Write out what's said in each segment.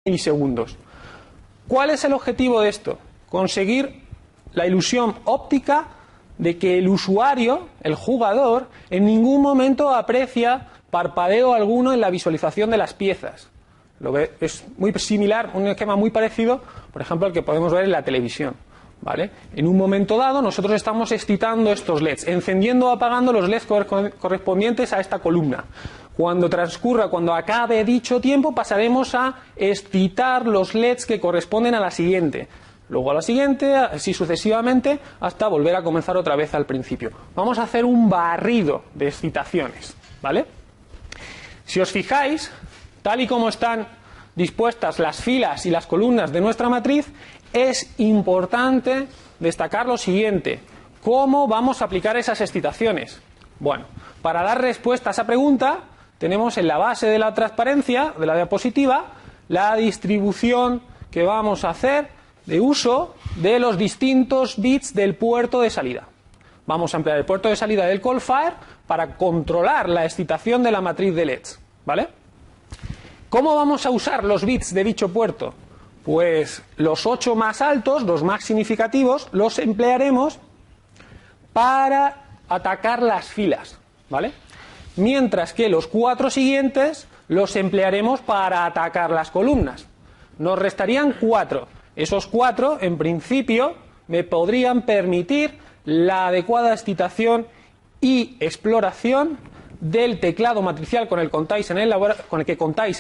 milisegundos. ¿Cuál es el objetivo de esto? Conseguir la ilusión óptica de que el usuario, el jugador, en ningún momento aprecia parpadeo alguno en la visualización de las piezas. Es muy similar, un esquema muy parecido, por ejemplo, al que podemos ver en la televisión, ¿vale? En un momento dado nosotros estamos excitando estos LEDs, encendiendo o apagando los LEDs correspondientes a esta columna. Cuando acabe dicho tiempo, pasaremos a excitar los LEDs que corresponden a la siguiente. Luego a la siguiente, así sucesivamente, hasta volver a comenzar otra vez al principio. Vamos a hacer un barrido de excitaciones, ¿vale? Si os fijáis, tal y como están dispuestas las filas y las columnas de nuestra matriz, es importante destacar lo siguiente: ¿cómo vamos a aplicar esas excitaciones? Bueno, para dar respuesta a esa pregunta, tenemos en la base de la transparencia, de la diapositiva, la distribución que vamos a hacer de uso de los distintos bits del puerto de salida. Vamos a emplear el puerto de salida del CallFire para controlar la excitación de la matriz de LEDs, ¿vale? ¿Cómo vamos a usar los bits de dicho puerto? Pues los 8 más altos, los más significativos, los emplearemos para atacar las filas, ¿vale? Mientras que los 4 siguientes los emplearemos para atacar las columnas. Nos restarían 4. Esos 4, en principio, me podrían permitir la adecuada excitación y exploración del teclado matricial con el que contáis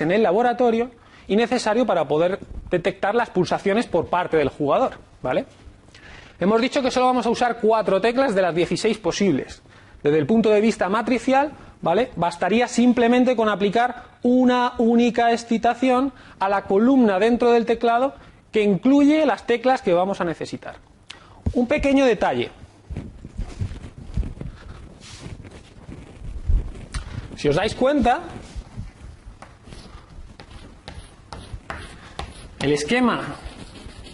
en el laboratorio y necesario para poder detectar las pulsaciones por parte del jugador, ¿vale? Hemos dicho que solo vamos a usar 4 teclas de las 16 posibles. Desde el punto de vista matricial, ¿vale?, bastaría simplemente con aplicar una única excitación a la columna dentro del teclado que incluye las teclas que vamos a necesitar. Un pequeño detalle. Si os dais cuenta, el esquema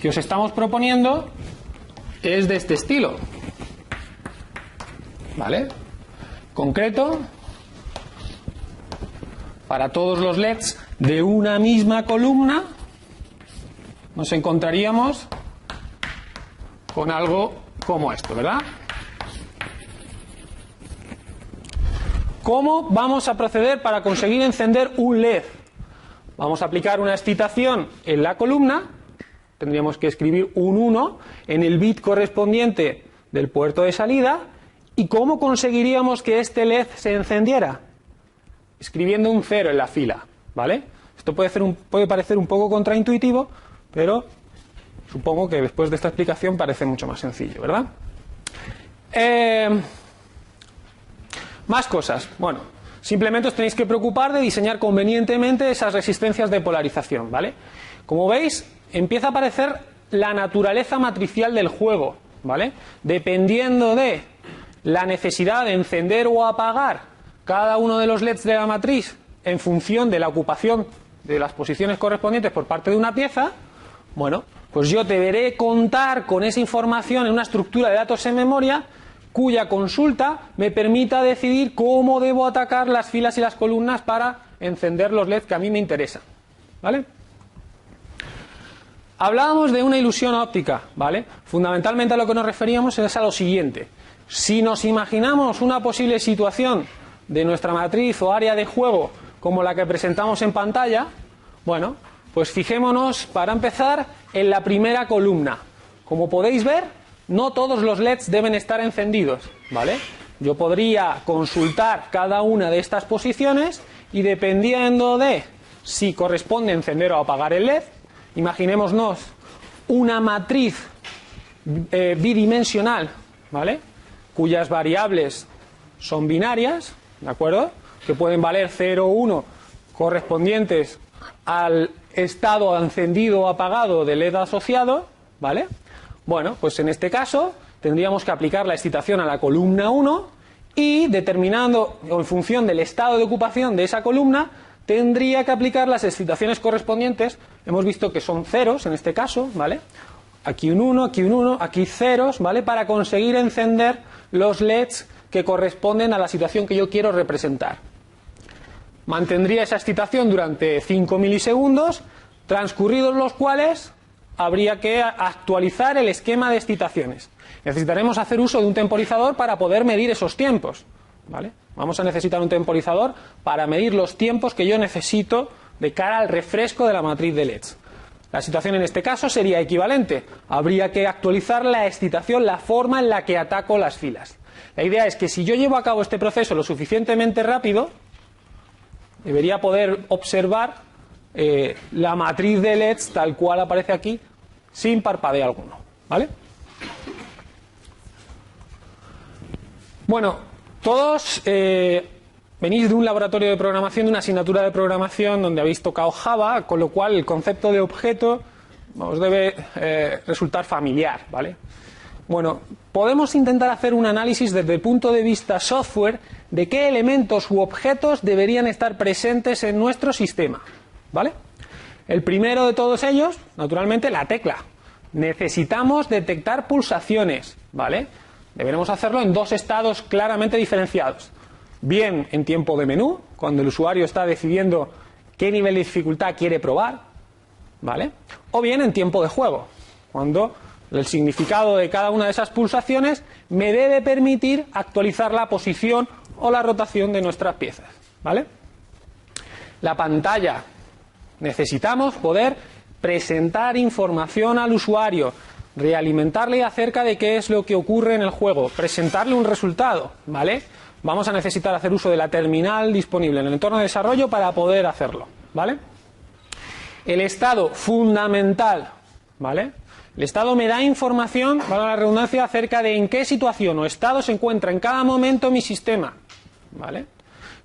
que os estamos proponiendo es de este estilo, ¿vale? Concreto, para todos los LEDs de una misma columna nos encontraríamos con algo como esto, ¿verdad? ¿Cómo vamos a proceder para conseguir encender un LED? Vamos a aplicar una excitación en la columna, tendríamos que escribir un 1 en el bit correspondiente del puerto de salida. ¿Y cómo conseguiríamos que este LED se encendiera? Escribiendo un 0 en la fila, ¿vale? Esto puede parecer un poco contraintuitivo, pero supongo que después de esta explicación parece mucho más sencillo, ¿verdad? Más cosas. Bueno, simplemente os tenéis que preocupar de diseñar convenientemente esas resistencias de polarización, ¿vale? Como veis, empieza a aparecer la naturaleza matricial del juego, ¿vale? Dependiendo de la necesidad de encender o apagar cada uno de los LEDs de la matriz en función de la ocupación de las posiciones correspondientes por parte de una pieza, bueno, pues yo deberé contar con esa información en una estructura de datos en memoria cuya consulta me permita decidir cómo debo atacar las filas y las columnas para encender los LEDs que a mí me interesan, ¿vale? Hablábamos de una ilusión óptica, ¿vale? Fundamentalmente a lo que nos referíamos es a lo siguiente: si nos imaginamos una posible situación de nuestra matriz o área de juego como la que presentamos en pantalla, bueno, pues fijémonos para empezar en la primera columna. Como podéis ver, no todos los LEDs deben estar encendidos, ¿vale? Yo podría consultar cada una de estas posiciones y dependiendo de si corresponde encender o apagar el LED, imaginémonos una matriz bidimensional, ¿vale?, cuyas variables son binarias, ¿de acuerdo?, que pueden valer 0 o 1 correspondientes al estado encendido o apagado del LED asociado, ¿vale? Bueno, pues en este caso tendríamos que aplicar la excitación a la columna 1 y determinando, o en función del estado de ocupación de esa columna, tendría que aplicar las excitaciones correspondientes. Hemos visto que son ceros en este caso, ¿vale? Aquí un 1, aquí un 1, aquí ceros, ¿vale?, para conseguir encender los LEDs que corresponden a la situación que yo quiero representar. Mantendría esa excitación durante 5 milisegundos, transcurridos los cuales habría que actualizar el esquema de excitaciones. Necesitaremos hacer uso de un temporizador para poder medir esos tiempos, ¿vale? Vamos a necesitar un temporizador para medir los tiempos que yo necesito de cara al refresco de la matriz de LEDs. La situación en este caso sería equivalente. Habría que actualizar la excitación, la forma en la que ataco las filas. La idea es que si yo llevo a cabo este proceso lo suficientemente rápido, debería poder observar la matriz de LEDs tal cual aparece aquí, sin parpadeo alguno, ¿vale? Bueno, todos venís de un laboratorio de programación, de una asignatura de programación donde habéis tocado Java, con lo cual el concepto de objeto os debe resultar familiar, ¿vale? Bueno, podemos intentar hacer un análisis desde el punto de vista software de qué elementos u objetos deberían estar presentes en nuestro sistema, ¿vale? El primero de todos ellos, naturalmente, la tecla. Necesitamos detectar pulsaciones, ¿vale? Deberemos hacerlo en dos estados claramente diferenciados. Bien en tiempo de menú, cuando el usuario está decidiendo qué nivel de dificultad quiere probar, ¿vale? O bien en tiempo de juego, cuando el significado de cada una de esas pulsaciones me debe permitir actualizar la posición o la rotación de nuestras piezas, ¿vale? La pantalla. Necesitamos poder presentar información al usuario, realimentarle acerca de qué es lo que ocurre en el juego, presentarle un resultado, ¿vale? Vamos a necesitar hacer uso de la terminal disponible en el entorno de desarrollo para poder hacerlo, ¿vale? El estado fundamental, ¿vale? El estado me da información, valga la redundancia, acerca de en qué situación o estado se encuentra en cada momento mi sistema, ¿vale?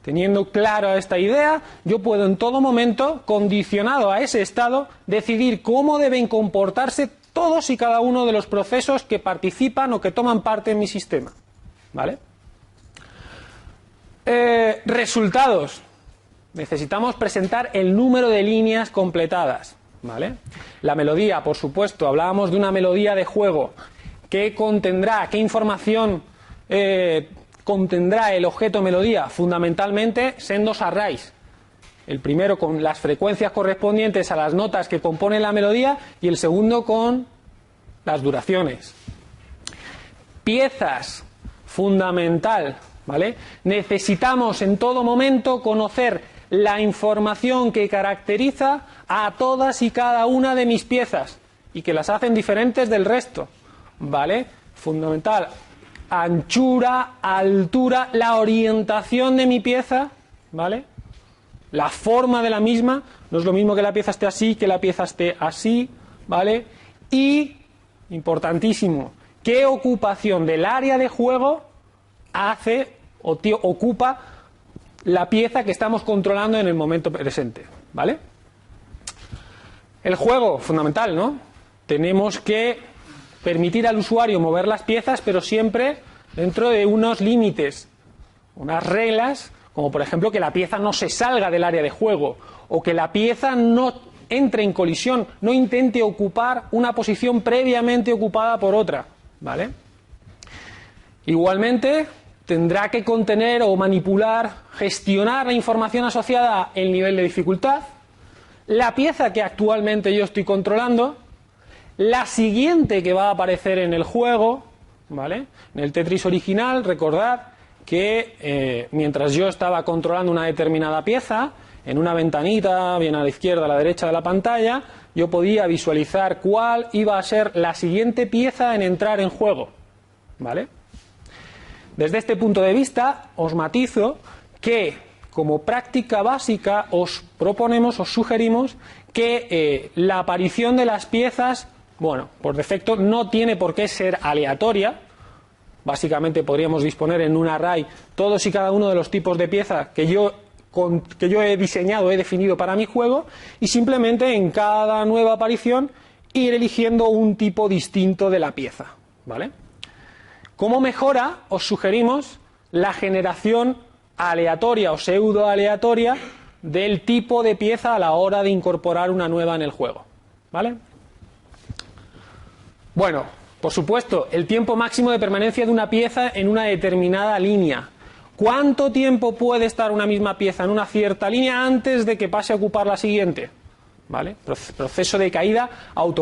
Teniendo clara esta idea, yo puedo en todo momento, condicionado a ese estado, decidir cómo deben comportarse todos y cada uno de los procesos que participan o que toman parte en mi sistema, ¿vale? Resultados. Necesitamos presentar el número de líneas completadas, ¿vale? La melodía, por supuesto, hablábamos de una melodía de juego. ¿Qué contendrá? ¿Qué información contendrá el objeto melodía? Fundamentalmente, sendos arrays. El primero con las frecuencias correspondientes a las notas que componen la melodía y el segundo con las duraciones. Piezas, fundamental, ¿vale? Necesitamos en todo momento conocer la información que caracteriza a todas y cada una de mis piezas y que las hacen diferentes del resto, ¿vale? Fundamental. Anchura, altura, la orientación de mi pieza, ¿vale? La forma de la misma, no es lo mismo que la pieza esté así, que la pieza esté así, ¿vale? Y, importantísimo, ¿qué ocupación del área de juego hace o ocupa la pieza que estamos controlando en el momento presente, ¿vale? El juego, fundamental, ¿no? Tenemos que permitir al usuario mover las piezas, pero siempre dentro de unos límites, unas reglas, como por ejemplo que la pieza no se salga del área de juego o que la pieza no entre en colisión, no intente ocupar una posición previamente ocupada por otra, ¿vale? Igualmente tendrá que contener o manipular, gestionar la información asociada al nivel de dificultad, la pieza que actualmente yo estoy controlando, la siguiente que va a aparecer en el juego, ¿vale? En el Tetris original, recordad que mientras yo estaba controlando una determinada pieza, en una ventanita, bien a la izquierda, a la derecha de la pantalla, yo podía visualizar cuál iba a ser la siguiente pieza en entrar en juego, ¿vale? Desde este punto de vista, os matizo que, como práctica básica, os proponemos, os sugerimos que la aparición de las piezas, bueno, por defecto, no tiene por qué ser aleatoria. Básicamente podríamos disponer en un array todos y cada uno de los tipos de piezas que yo he diseñado, he definido para mi juego, y simplemente en cada nueva aparición ir eligiendo un tipo distinto de la pieza, ¿vale? Como mejora, os sugerimos la generación aleatoria o pseudo aleatoria del tipo de pieza a la hora de incorporar una nueva en el juego, ¿vale? Bueno, por supuesto, el tiempo máximo de permanencia de una pieza en una determinada línea. ¿Cuánto tiempo puede estar una misma pieza en una cierta línea antes de que pase a ocupar la siguiente? ¿vale? Proceso de caída automático.